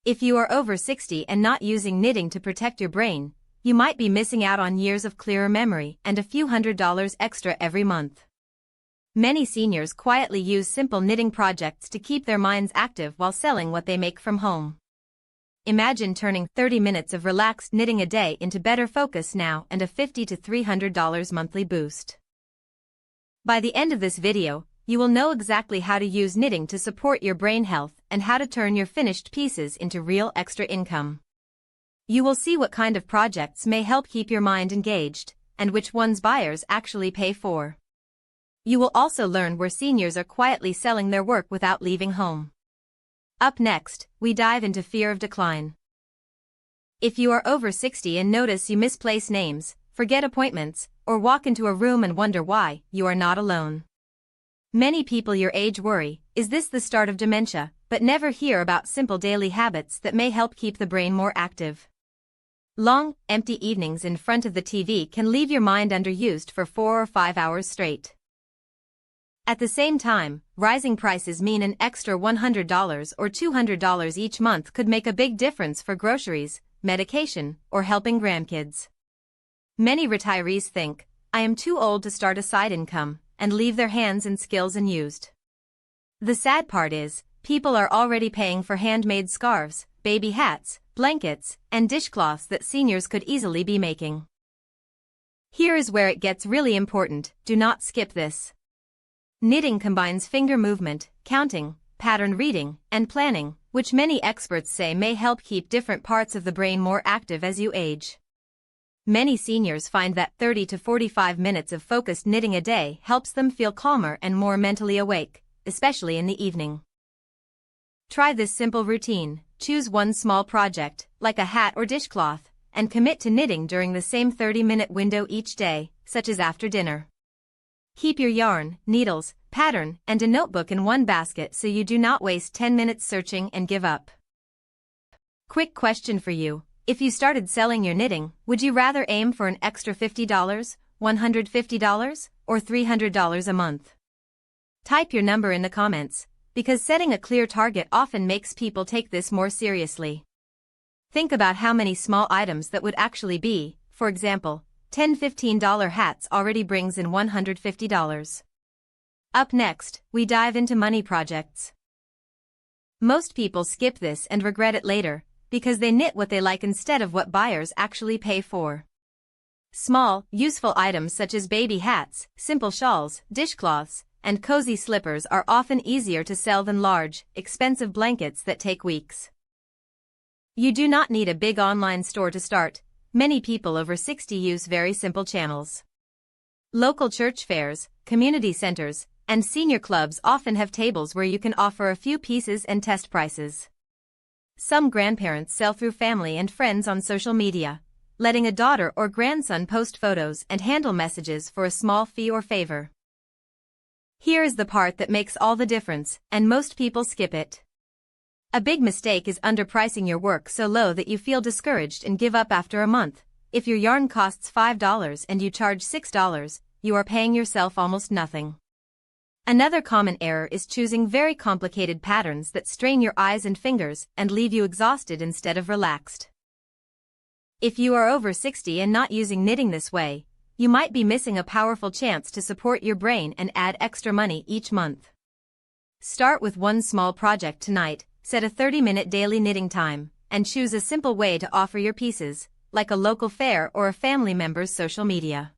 If you are over 60 and not using knitting to protect your brain, you might be missing out on years of clearer memory and a few $100s extra every month. Many seniors quietly use simple knitting projects to keep their minds active while selling what they make from home. Imagine turning 30 minutes of relaxed knitting a day into better focus now and a $50 to $300 monthly boost. By the end of this video, you will know exactly how to use knitting to support your brain health and how to turn your finished pieces into real extra income. You will see what kind of projects may help keep your mind engaged, and which ones buyers actually pay for. You will also learn where seniors are quietly selling their work without leaving home. Up next, we dive into fear of decline. If you are over 60 and notice you misplace names, forget appointments, or walk into a room and wonder why, you are not alone. Many people your age worry, is this the start of dementia, but never hear about simple daily habits that may help keep the brain more active. Long, empty evenings in front of the TV can leave your mind underused for 4 or 5 hours straight. At the same time, rising prices mean an extra $100 or $200 each month could make a big difference for groceries, medication, or helping grandkids. Many retirees think, I am too old to start a side income, and leave their hands and skills unused. The sad part is, people are already paying for handmade scarves, baby hats, blankets, and dishcloths that seniors could easily be making. Here is where it gets really important, do not skip this. Knitting combines finger movement, counting, pattern reading, and planning, which many experts say may help keep different parts of the brain more active as you age. Many seniors find that 30 to 45 minutes of focused knitting a day helps them feel calmer and more mentally awake, especially in the evening. Try this simple routine, choose one small project, like a hat or dishcloth, and commit to knitting during the same 30-minute window each day, such as after dinner. Keep your yarn, needles, pattern, and a notebook in one basket so you do not waste 10 minutes searching and give up. Quick question for you. If you started selling your knitting, would you rather aim for an extra $50, $150, or $300 a month? Type your number in the comments, because setting a clear target often makes people take this more seriously. Think about how many small items that would actually be, for example, $10 $15 hats already brings in $150. Up next, we dive into money projects. Most people skip this and regret it later, because they knit what they like instead of what buyers actually pay for. Small, useful items such as baby hats, simple shawls, dishcloths, and cozy slippers are often easier to sell than large, expensive blankets that take weeks. You do not need a big online store to start. Many people over 60 use very simple channels. Local church fairs, community centers, and senior clubs often have tables where you can offer a few pieces and test prices. Some grandparents sell through family and friends on social media, letting a daughter or grandson post photos and handle messages for a small fee or favor. Here is the part that makes all the difference, and most people skip it. A big mistake is underpricing your work so low that you feel discouraged and give up after a month. If your yarn costs $5 and you charge $6, you are paying yourself almost nothing. Another common error is choosing very complicated patterns that strain your eyes and fingers and leave you exhausted instead of relaxed. If you are over 60 and not using knitting this way, you might be missing a powerful chance to support your brain and add extra money each month. Start with one small project tonight, set a 30-minute daily knitting time, and choose a simple way to offer your pieces, like a local fair or a family member's social media.